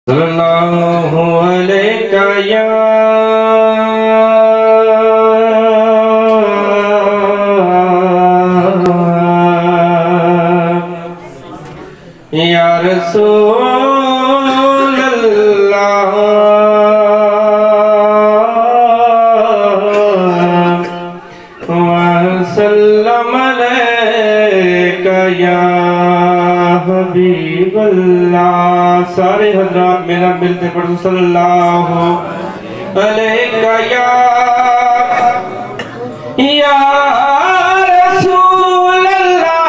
सल्लल्लाहु अलैहि या रसूल अल्लाह वसल्लम अलैका या हबीब अल्लाह। सारे हज़रात मेरा मिलते पढ़ो सल्लल्लाहु अलैका या रसूल अल्लाह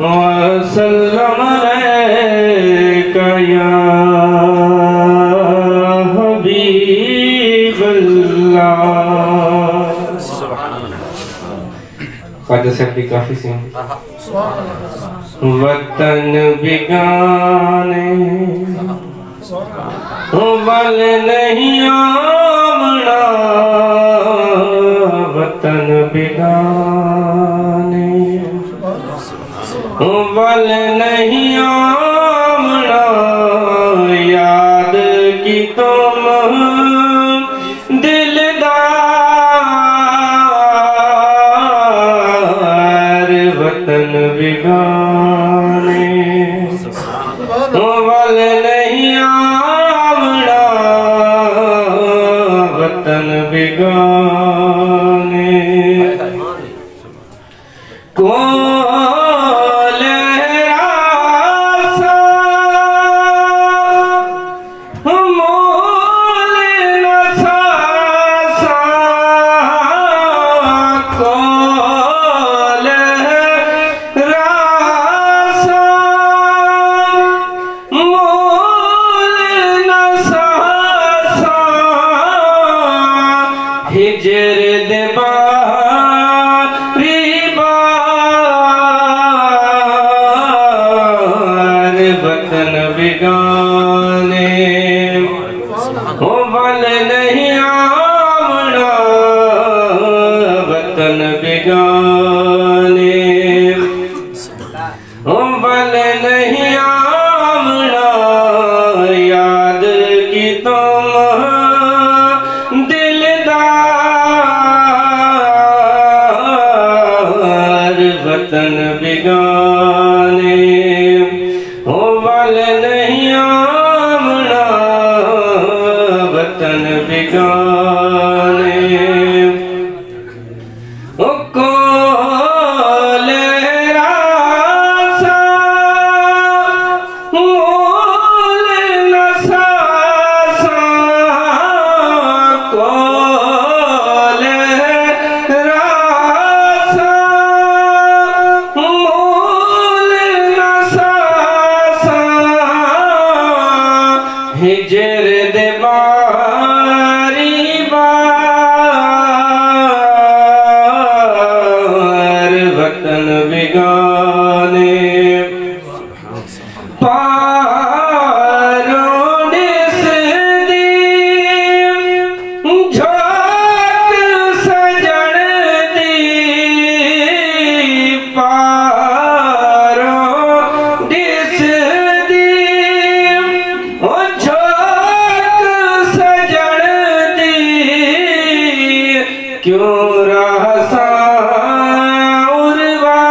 वसल्लम अलैका या ख्वाजा साहब की काफी सी वतन बिगाने वल नहीं आमना, वतन बिगाने वल नहीं आमना, याद की तुम वतन बिगाने वल नहीं आमना, वतन बिगाने को लहरासा मोल नसासा को हिजर दे बारी बार वतन बिगाने वल नहीं आमना, वतन बिगाने वल नहीं आमना, याद की तुम वतन बिगाने वल नहीं आमना, वतन बिगाने को लहरासा मोल नसासा को हिजर दे बारी बार वतन बिगाने पारों दिसदी झोंक सजण दी, पारों दिसदी क्यों रहसा उर्वार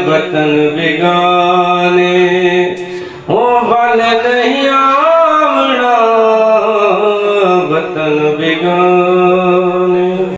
वतन बिगाने